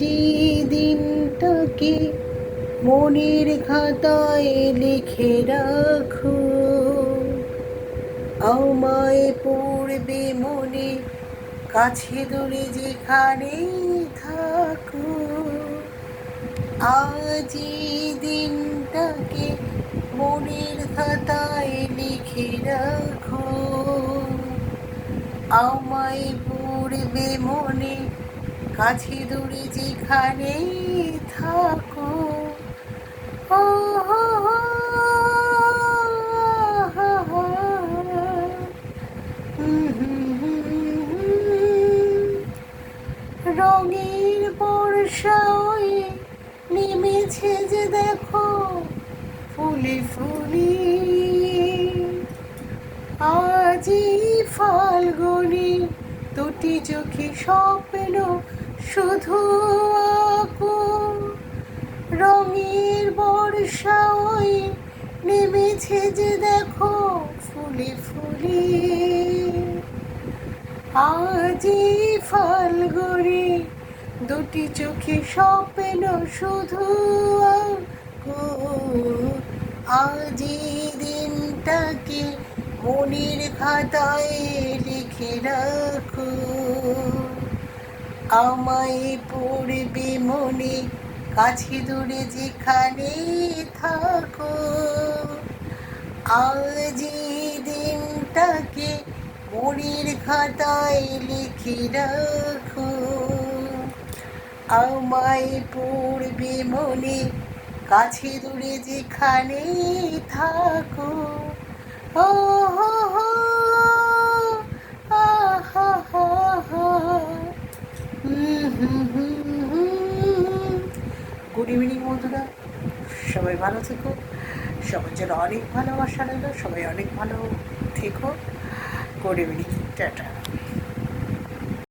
যে দিনটাকে মনের খাতায় লিখে রাখো, আমায় পড়বে মনে, কাছে দূরে যেখানেই থাকো। আজ এই দিনটাকে মনের খাতায় লিখে রাখো, আমায় পড়বে মনে, কাছে দূরে যেখানেই থাকো। ও হো হো, হো হো, রঙের বর্ষায় নেমেছে যে দেখো ফুলে ফুলে, আজি ফাল্গুনি দুটি চোখে স্বপ্ন শুধু আঁকো। রঙের বর্ষায় নেমেছে যে দেখো ফুলে ফুলে, আজি ফাল্গুনি দুটি চোখে স্বপ্ন শুধু আঁকো। আজি দিনটাকে মনের খাতায় লিখে রাখো, আমায় পড়বে মনে, কাছে দূরে যেখানে থাকো। আজ দিনটাকে মনের খাতায় লিখে রাখো, আমায় পড়বে মনে, কাছে দূরে যেখানে থাকো। ও হো হো, আহা হা হা, গুড ইভিনিং বন্ধুরা, সবাই ভালো থেকো, সবার জন্য অনেক ভালোবাসা রইল, সবাই অনেক ভালো থেকো। Good evening, tata.